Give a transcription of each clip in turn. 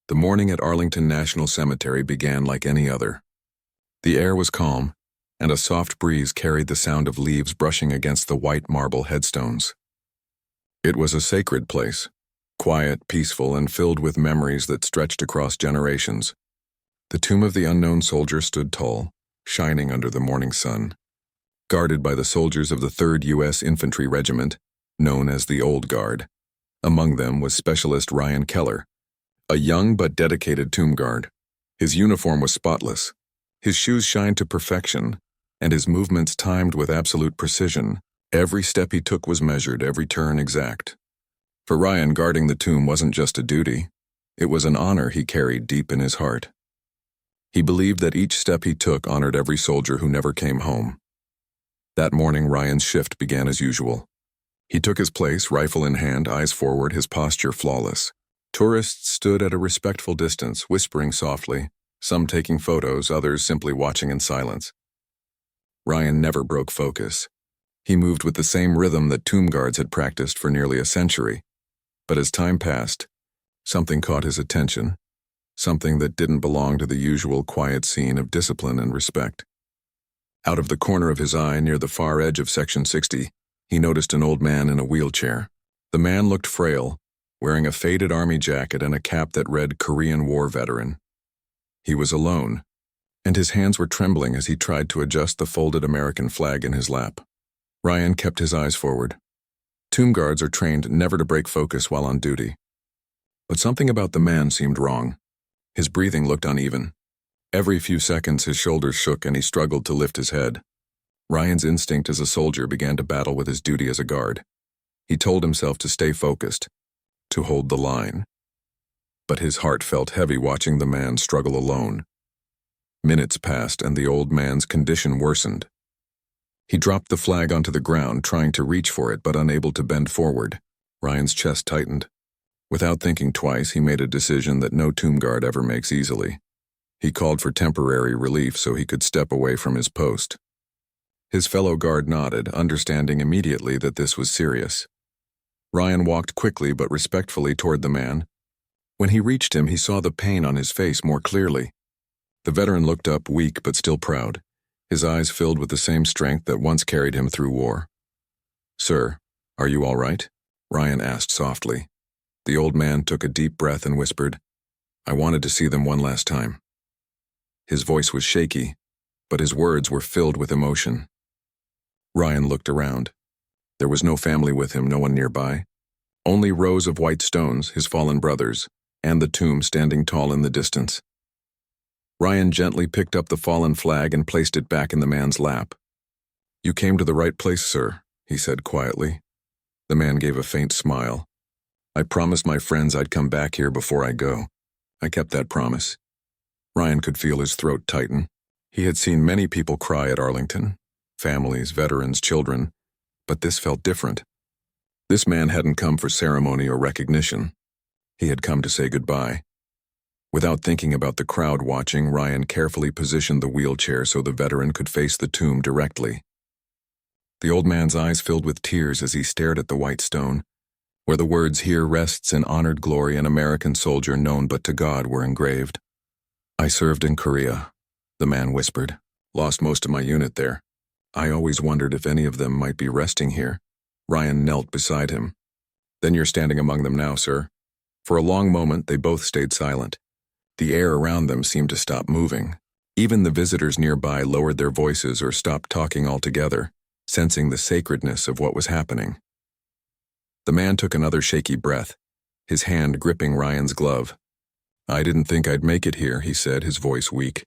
The morning at Arlington National Cemetery began like any other. The air was calm, and a soft breeze carried the sound of leaves brushing against the white marble headstones. It was a sacred place, quiet, peaceful, and filled with memories that stretched across generations. The tomb of the unknown soldier stood tall, shining under the morning sun, guarded by the soldiers of the 3rd U.S. Infantry Regiment, known as the Old Guard. Among them was Specialist Ryan Keller, a young but dedicated tomb guard. His uniform was spotless, his shoes shined to perfection, and his movements timed with absolute precision. Every step he took was measured, every turn exact. For Ryan, guarding the tomb wasn't just a duty, it was an honor he carried deep in his heart. He believed that each step he took honored every soldier who never came home. That morning, Ryan's shift began as usual. He took his place, rifle in hand, eyes forward, his posture flawless. Tourists stood at a respectful distance, whispering softly, some taking photos, others simply watching in silence. Ryan never broke focus. He moved with the same rhythm that tomb guards had practiced for nearly a century. But as time passed, something caught his attention, something that didn't belong to the usual quiet scene of discipline and respect. Out of the corner of his eye, near the far edge of Section 60, he noticed an old man in a wheelchair. The man looked frail, wearing a faded army jacket and a cap that read Korean War Veteran. He was alone, and his hands were trembling as he tried to adjust the folded American flag in his lap. Ryan kept his eyes forward. Tomb guards are trained never to break focus while on duty. But something about the man seemed wrong. His breathing looked uneven. Every few seconds his shoulders shook and he struggled to lift his head. Ryan's instinct as a soldier began to battle with his duty as a guard. He told himself to stay focused, to hold the line. But his heart felt heavy watching the man struggle alone. Minutes passed and the old man's condition worsened. He dropped the flag onto the ground, trying to reach for it but unable to bend forward. Ryan's chest tightened. Without thinking twice, he made a decision that no tomb guard ever makes easily. He called for temporary relief so he could step away from his post. His fellow guard nodded, understanding immediately that this was serious. Ryan walked quickly but respectfully toward the man. When he reached him, he saw the pain on his face more clearly. The veteran looked up, weak but still proud, his eyes filled with the same strength that once carried him through war. "Sir, are you all right?" Ryan asked softly. The old man took a deep breath and whispered, "I wanted to see them one last time." His voice was shaky, but his words were filled with emotion. Ryan looked around. There was no family with him, no one nearby. Only rows of white stones, his fallen brothers, and the tomb standing tall in the distance. Ryan gently picked up the fallen flag and placed it back in the man's lap. "You came to the right place, sir," he said quietly. The man gave a faint smile. "I promised my friends I'd come back here before I go. I kept that promise." Ryan could feel his throat tighten. He had seen many people cry at Arlington, families, veterans, children, but this felt different. This man hadn't come for ceremony or recognition. He had come to say goodbye. Without thinking about the crowd watching, Ryan carefully positioned the wheelchair so the veteran could face the tomb directly. The old man's eyes filled with tears as he stared at the white stone, where the words "Here rests in honored glory an American soldier known but to God" were engraved. "I served in Korea," the man whispered. "Lost most of my unit there. I always wondered if any of them might be resting here." Ryan knelt beside him. "Then you're standing among them now, sir." For a long moment, they both stayed silent. The air around them seemed to stop moving. Even the visitors nearby lowered their voices or stopped talking altogether, sensing the sacredness of what was happening. The man took another shaky breath, his hand gripping Ryan's glove. "I didn't think I'd make it here," he said, his voice weak.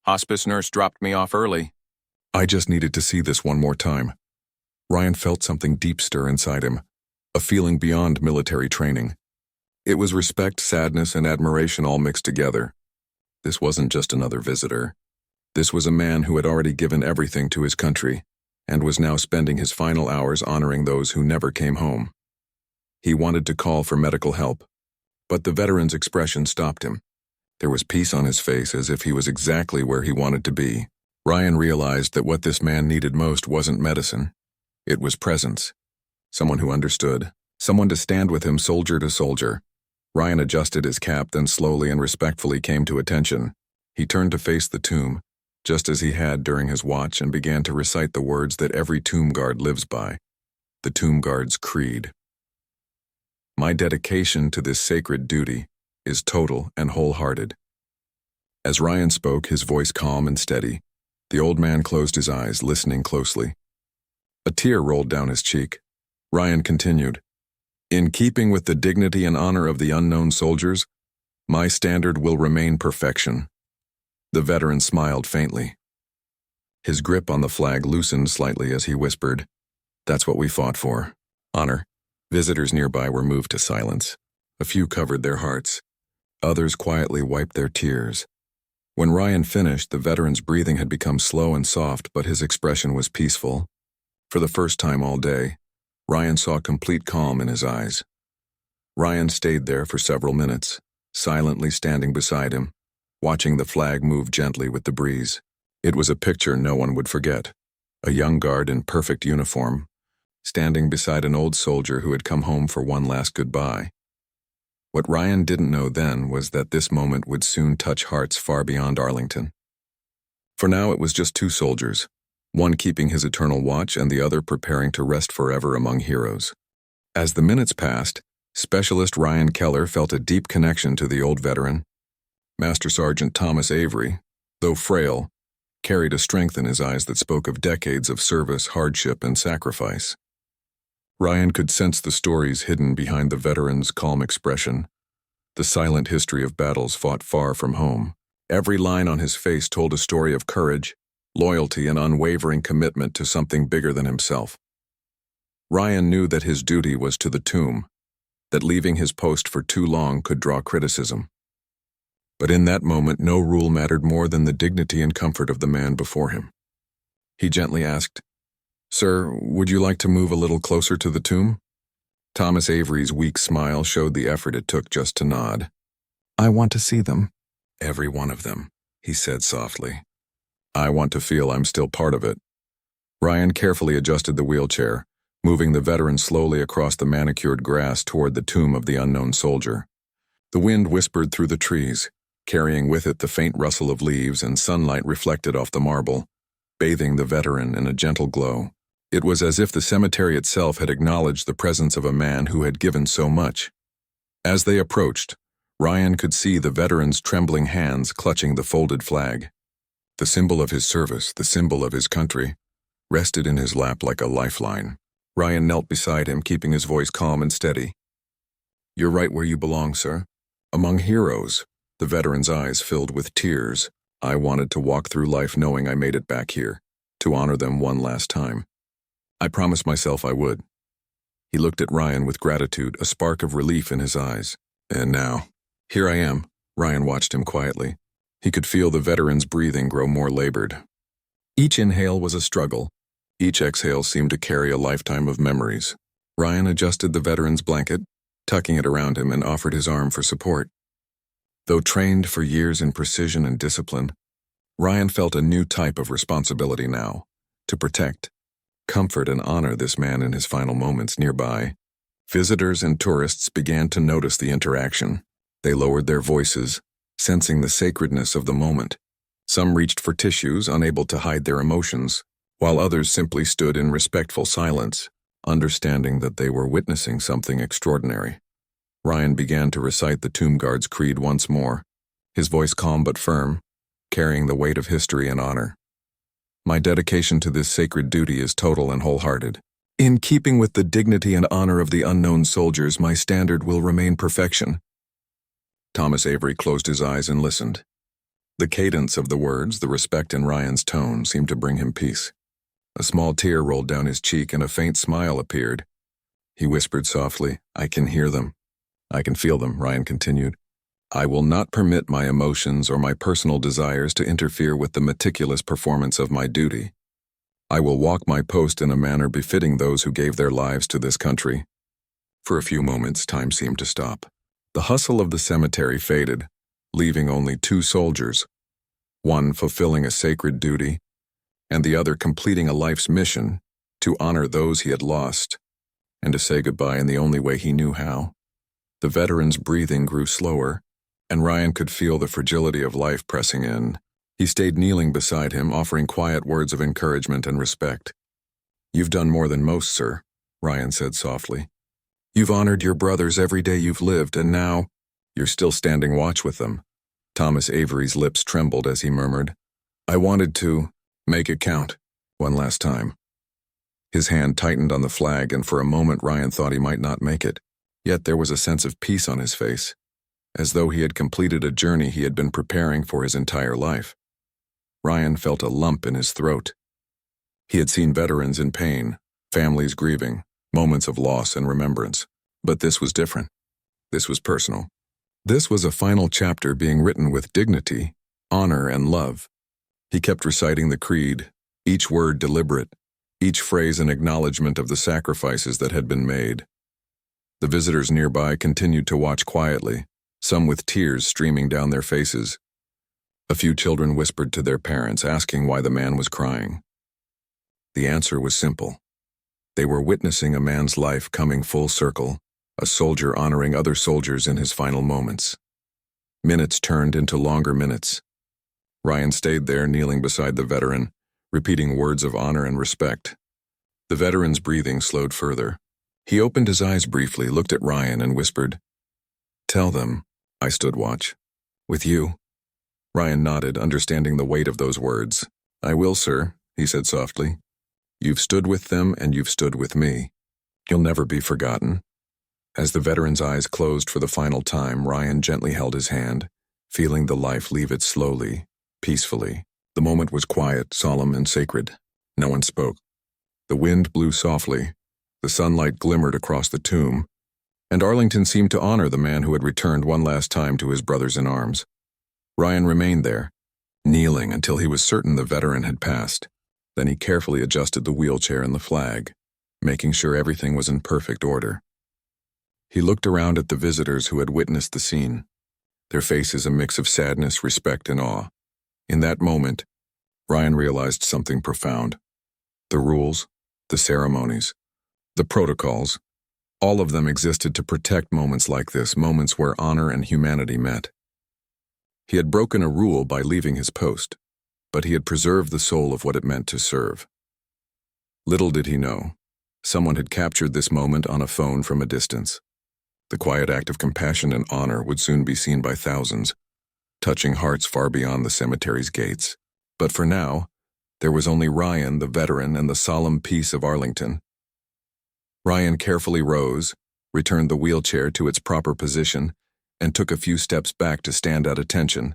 "Hospice nurse dropped me off early. I just needed to see this one more time." Ryan felt something deep stir inside him, a feeling beyond military training. It was respect, sadness, and admiration all mixed together. This wasn't just another visitor. This was a man who had already given everything to his country, and was now spending his final hours honoring those who never came home. He wanted to call for medical help, but the veteran's expression stopped him. There was peace on his face, as if he was exactly where he wanted to be. Ryan realized that what this man needed most wasn't medicine. It was presence. Someone who understood. Someone to stand with him soldier to soldier. Ryan adjusted his cap, then slowly and respectfully came to attention. He turned to face the tomb, just as he had during his watch, and began to recite the words that every tomb guard lives by, the tomb guard's creed. My dedication to this sacred duty is total and wholehearted. As Ryan spoke, his voice calm and steady, the old man closed his eyes, listening closely. A tear rolled down his cheek. Ryan continued, "In keeping with the dignity and honor of the unknown soldiers, my standard will remain perfection." The veteran smiled faintly. His grip on the flag loosened slightly as he whispered, "That's what we fought for. Honor." Visitors nearby were moved to silence. A few covered their hearts. Others quietly wiped their tears. When Ryan finished, the veteran's breathing had become slow and soft, but his expression was peaceful. For the first time all day, Ryan saw complete calm in his eyes. Ryan stayed there for several minutes, silently standing beside him, watching the flag move gently with the breeze. It was a picture no one would forget. A young guard in perfect uniform, standing beside an old soldier who had come home for one last goodbye. What Ryan didn't know then was that this moment would soon touch hearts far beyond Arlington. For now it was just two soldiers, one keeping his eternal watch and the other preparing to rest forever among heroes. As the minutes passed, Specialist Ryan Keller felt a deep connection to the old veteran. Master Sergeant Thomas Avery, though frail, carried a strength in his eyes that spoke of decades of service, hardship, and sacrifice. Ryan could sense the stories hidden behind the veteran's calm expression, the silent history of battles fought far from home. Every line on his face told a story of courage, loyalty, and unwavering commitment to something bigger than himself. Ryan knew that his duty was to the tomb, that leaving his post for too long could draw criticism. But in that moment, no rule mattered more than the dignity and comfort of the man before him. He gently asked, "Sir, would you like to move a little closer to the tomb?" Thomas Avery's weak smile showed the effort it took just to nod. "I want to see them." "Every one of them," he said softly. "I want to feel I'm still part of it." Ryan carefully adjusted the wheelchair, moving the veteran slowly across the manicured grass toward the tomb of the unknown soldier. The wind whispered through the trees, carrying with it the faint rustle of leaves, and sunlight reflected off the marble, bathing the veteran in a gentle glow. It was as if the cemetery itself had acknowledged the presence of a man who had given so much. As they approached, Ryan could see the veteran's trembling hands clutching the folded flag. The symbol of his service, the symbol of his country, rested in his lap like a lifeline. Ryan knelt beside him, keeping his voice calm and steady. "You're right where you belong, sir. Among heroes." The veteran's eyes filled with tears. "I wanted to walk through life knowing I made it back here, to honor them one last time. I promised myself I would." He looked at Ryan with gratitude, a spark of relief in his eyes. "And now, here I am." Ryan watched him quietly. He could feel the veteran's breathing grow more labored. Each inhale was a struggle. Each exhale seemed to carry a lifetime of memories. Ryan adjusted the veteran's blanket, tucking it around him, and offered his arm for support. Though trained for years in precision and discipline, Ryan felt a new type of responsibility now, to protect, comfort, and honor this man in his final moments nearby. Visitors and tourists began to notice the interaction. They lowered their voices, sensing the sacredness of the moment. Some reached for tissues, unable to hide their emotions, while others simply stood in respectful silence, understanding that they were witnessing something extraordinary. Ryan began to recite the tomb guard's creed once more, his voice calm but firm, carrying the weight of history and honor. "My dedication to this sacred duty is total and wholehearted. In keeping with the dignity and honor of the unknown soldiers, my standard will remain perfection." Thomas Avery closed his eyes and listened. The cadence of the words, the respect in Ryan's tone, seemed to bring him peace. A small tear rolled down his cheek and a faint smile appeared. He whispered softly, "I can hear them. I can feel them," Ryan continued. "I will not permit my emotions or my personal desires to interfere with the meticulous performance of my duty. I will walk my post in a manner befitting those who gave their lives to this country." For a few moments, time seemed to stop. The hustle of the cemetery faded, leaving only two soldiers, one fulfilling a sacred duty, and the other completing a life's mission to honor those he had lost and to say goodbye in the only way he knew how. The veteran's breathing grew slower, and Ryan could feel the fragility of life pressing in. He stayed kneeling beside him, offering quiet words of encouragement and respect. "You've done more than most, sir," Ryan said softly. "You've honored your brothers every day you've lived, and now you're still standing watch with them." Thomas Avery's lips trembled as he murmured, "I wanted to make it count one last time." His hand tightened on the flag, and for a moment Ryan thought he might not make it. Yet there was a sense of peace on his face, as though he had completed a journey he had been preparing for his entire life. Ryan felt a lump in his throat. He had seen veterans in pain, families grieving, moments of loss and remembrance. But this was different. This was personal. This was a final chapter being written with dignity, honor, and love. He kept reciting the creed, each word deliberate, each phrase an acknowledgement of the sacrifices that had been made. The visitors nearby continued to watch quietly, some with tears streaming down their faces. A few children whispered to their parents, asking why the man was crying. The answer was simple. They were witnessing a man's life coming full circle, a soldier honoring other soldiers in his final moments. Minutes turned into longer minutes. Ryan stayed there, kneeling beside the veteran, repeating words of honor and respect. The veteran's breathing slowed further. He opened his eyes briefly, looked at Ryan, and whispered, "Tell them I stood watch. With you." Ryan nodded, understanding the weight of those words. "I will, sir," he said softly. "You've stood with them, and you've stood with me. You'll never be forgotten." As the veteran's eyes closed for the final time, Ryan gently held his hand, feeling the life leave it slowly, peacefully. The moment was quiet, solemn, and sacred. No one spoke. The wind blew softly, the sunlight glimmered across the tomb, and Arlington seemed to honor the man who had returned one last time to his brothers in arms. Ryan remained there, kneeling until he was certain the veteran had passed. Then he carefully adjusted the wheelchair and the flag, making sure everything was in perfect order. He looked around at the visitors who had witnessed the scene, their faces a mix of sadness, respect, and awe. In that moment, Ryan realized something profound. The rules, the ceremonies, the protocols, all of them existed to protect moments like this, moments where honor and humanity met. He had broken a rule by leaving his post, but he had preserved the soul of what it meant to serve. Little did he know, someone had captured this moment on a phone from a distance. The quiet act of compassion and honor would soon be seen by thousands, touching hearts far beyond the cemetery's gates. But for now, there was only Ryan, the veteran, and the solemn peace of Arlington. Ryan carefully rose, returned the wheelchair to its proper position, and took a few steps back to stand at attention.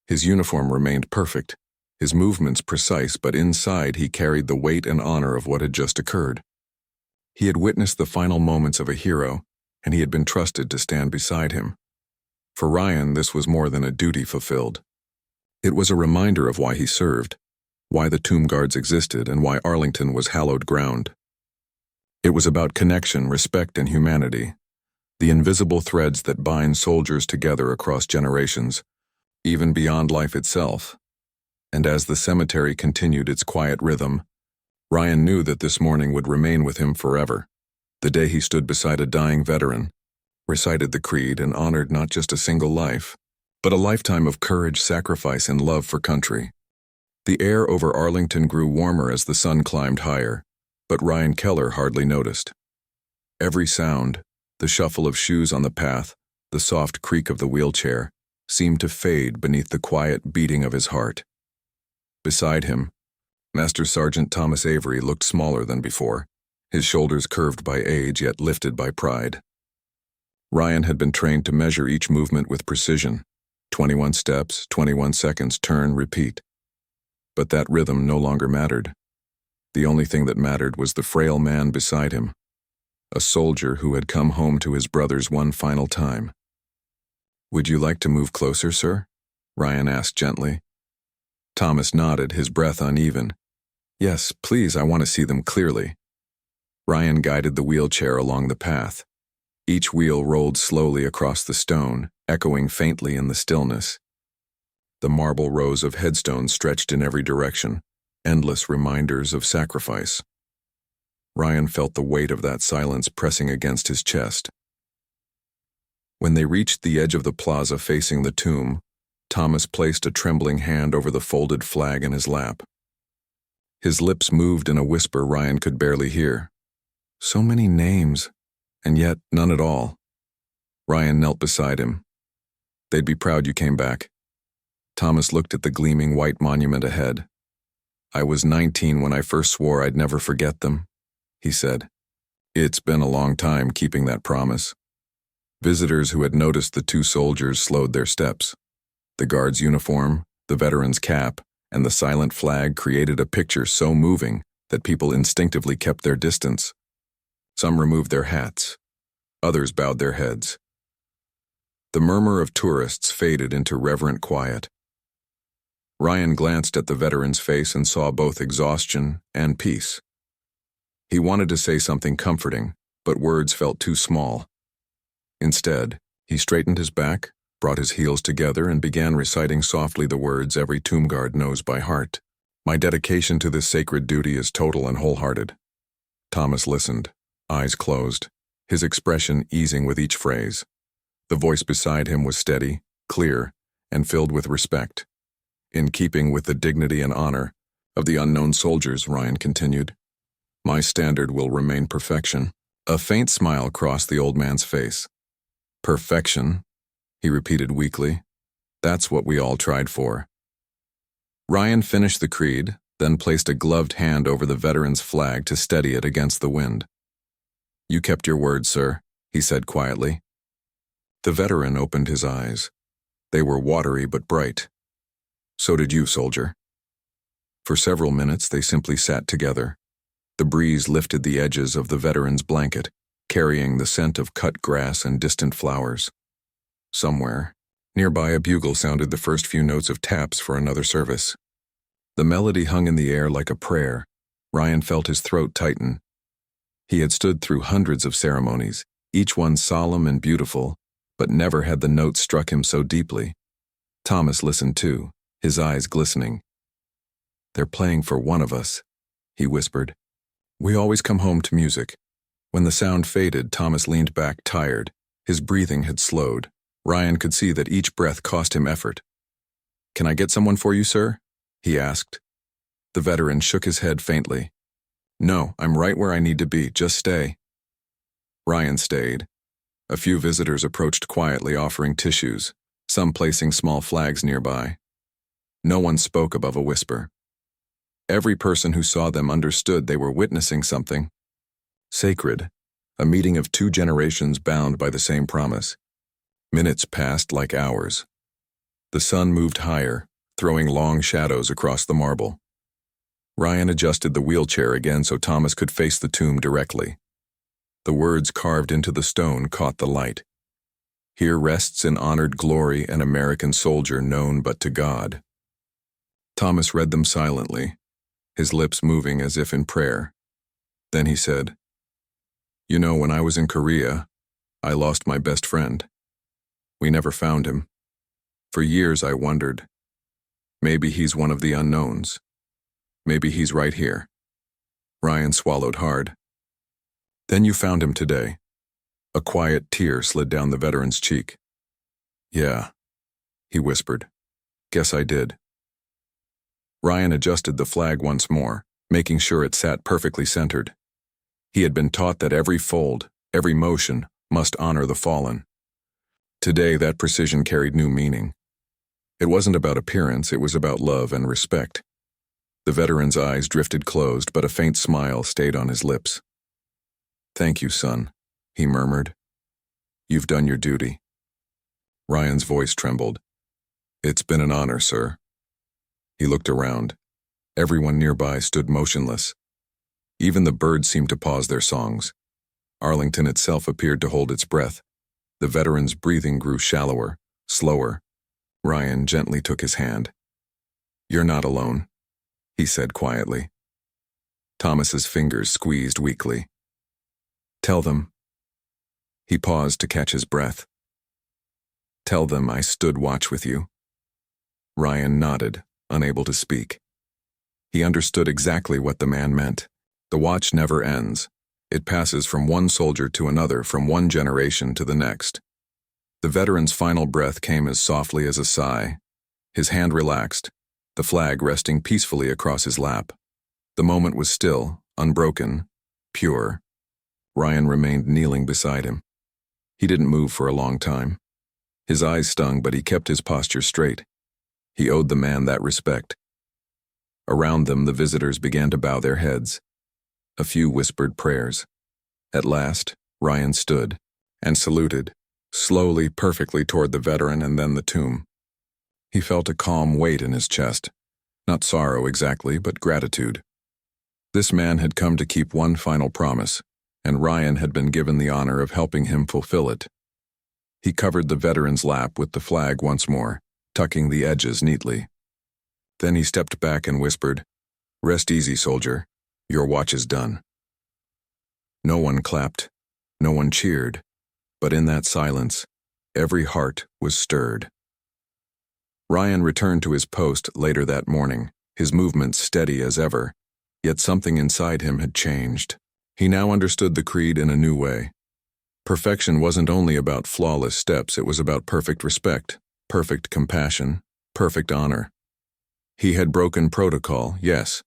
His uniform remained perfect, his movements precise, but inside he carried the weight and honor of what had just occurred. He had witnessed the final moments of a hero, and he had been trusted to stand beside him. For Ryan, this was more than a duty fulfilled. It was a reminder of why he served, why the tomb guards existed, and why Arlington was hallowed ground. It was about connection, respect, and humanity, the invisible threads that bind soldiers together across generations, even beyond life itself. And as the cemetery continued its quiet rhythm, Ryan knew that this morning would remain with him forever. The day he stood beside a dying veteran, recited the creed, and honored not just a single life, but a lifetime of courage, sacrifice, and love for country. The air over Arlington grew warmer as the sun climbed higher, but Ryan Keller hardly noticed. Every sound, the shuffle of shoes on the path, the soft creak of the wheelchair, seemed to fade beneath the quiet beating of his heart. Beside him, Master Sergeant Thomas Avery looked smaller than before, his shoulders curved by age yet lifted by pride. Ryan had been trained to measure each movement with precision. 21 steps, 21 seconds, turn, repeat. But that rhythm no longer mattered. The only thing that mattered was the frail man beside him, a soldier who had come home to his brothers one final time. "Would you like to move closer, sir?" Ryan asked gently. Thomas nodded, his breath uneven. "Yes, please, I want to see them clearly." Ryan guided the wheelchair along the path. Each wheel rolled slowly across the stone, echoing faintly in the stillness. The marble rows of headstones stretched in every direction, endless reminders of sacrifice. Ryan felt the weight of that silence pressing against his chest. When they reached the edge of the plaza facing the tomb, Thomas placed a trembling hand over the folded flag in his lap. His lips moved in a whisper Ryan could barely hear. So many names, and yet none at all. Ryan knelt beside him. They'd be proud you came back. Thomas looked at the gleaming white monument ahead. I was 19 when I first swore I'd never forget them, he said. It's been a long time keeping that promise. Visitors who had noticed the two soldiers slowed their steps. The guard's uniform, the veteran's cap, and the silent flag created a picture so moving that people instinctively kept their distance. Some removed their hats. Others bowed their heads. The murmur of tourists faded into reverent quiet. Ryan glanced at the veteran's face and saw both exhaustion and peace. He wanted to say something comforting, but words felt too small. Instead, he straightened his back, brought his heels together, and began reciting softly the words every tomb guard knows by heart. My dedication to this sacred duty is total and wholehearted. Thomas listened, eyes closed, his expression easing with each phrase. The voice beside him was steady, clear, and filled with respect. In keeping with the dignity and honor of the unknown soldiers, Ryan continued, my standard will remain perfection. A faint smile crossed the old man's face. Perfection, he repeated weakly. That's what we all tried for. Ryan finished the creed, then placed a gloved hand over the veteran's flag to steady it against the wind. You kept your word, sir, he said quietly. The veteran opened his eyes. They were watery but bright. So did you, soldier. For several minutes they simply sat together. The breeze lifted the edges of the veteran's blanket, carrying the scent of cut grass and distant flowers. Somewhere, nearby, a bugle sounded the first few notes of taps for another service. The melody hung in the air like a prayer. Ryan felt his throat tighten. He had stood through hundreds of ceremonies, each one solemn and beautiful, but never had the notes struck him so deeply. Thomas listened too, his eyes glistening. They're playing for one of us, he whispered. We always come home to music. When the sound faded, Thomas leaned back tired. His breathing had slowed. Ryan could see that each breath cost him effort. Can I get someone for you, sir? He asked. The veteran shook his head faintly. No, I'm right where I need to be. Just stay. Ryan stayed. A few visitors approached quietly, offering tissues, some placing small flags nearby. No one spoke above a whisper. Every person who saw them understood they were witnessing something sacred, a meeting of two generations bound by the same promise. Minutes passed like hours. The sun moved higher, throwing long shadows across the marble. Ryan adjusted the wheelchair again so Thomas could face the tomb directly. The words carved into the stone caught the light. Here rests in honored glory an American soldier known but to God. Thomas read them silently, his lips moving as if in prayer. Then he said, You know, when I was in Korea, I lost my best friend. We never found him. For years I wondered, maybe he's one of the unknowns. Maybe he's right here. Ryan swallowed hard. Then you found him today. A quiet tear slid down the veteran's cheek. Yeah, he whispered. Guess I did. Ryan adjusted the flag once more, making sure it sat perfectly centered. He had been taught that every fold, every motion, must honor the fallen. Today, that precision carried new meaning. It wasn't about appearance, it was about love and respect. The veteran's eyes drifted closed, but a faint smile stayed on his lips. Thank you, son, he murmured. You've done your duty. Ryan's voice trembled. It's been an honor, sir. He looked around. Everyone nearby stood motionless. Even the birds seemed to pause their songs. Arlington itself appeared to hold its breath. The veteran's breathing grew shallower, slower. Ryan gently took his hand. You're not alone, he said quietly. Thomas's fingers squeezed weakly. Tell them. He paused to catch his breath. Tell them I stood watch with you. Ryan nodded, unable to speak. He understood exactly what the man meant. The watch never ends. It passes from one soldier to another, from one generation to the next. The veteran's final breath came as softly as a sigh. His hand relaxed, the flag resting peacefully across his lap. The moment was still, unbroken, pure. Ryan remained kneeling beside him. He didn't move for a long time. His eyes stung, but he kept his posture straight. He owed the man that respect. Around them, the visitors began to bow their heads. A few whispered prayers. At last, Ryan stood and saluted, slowly, perfectly toward the veteran and then the tomb. He felt a calm weight in his chest. Not sorrow exactly, but gratitude. This man had come to keep one final promise, and Ryan had been given the honor of helping him fulfill it. He covered the veteran's lap with the flag once more, tucking the edges neatly. Then he stepped back and whispered, "Rest easy, soldier. Your watch is done." No one clapped, no one cheered, but in that silence, every heart was stirred. Ryan returned to his post later that morning, his movements steady as ever, yet something inside him had changed. He now understood the creed in a new way. Perfection wasn't only about flawless steps, it was about perfect respect, perfect compassion, perfect honor. He had broken protocol, yes,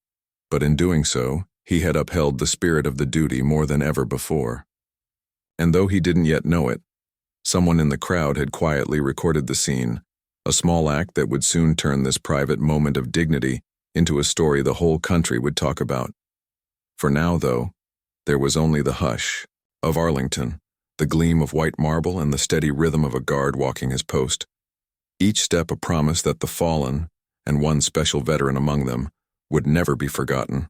but in doing so, he had upheld the spirit of the duty more than ever before. And though he didn't yet know it, someone in the crowd had quietly recorded the scene, a small act that would soon turn this private moment of dignity into a story the whole country would talk about. For now, though, there was only the hush of Arlington, the gleam of white marble and the steady rhythm of a guard walking his post. Each step a promise that the fallen, and one special veteran among them, would never be forgotten.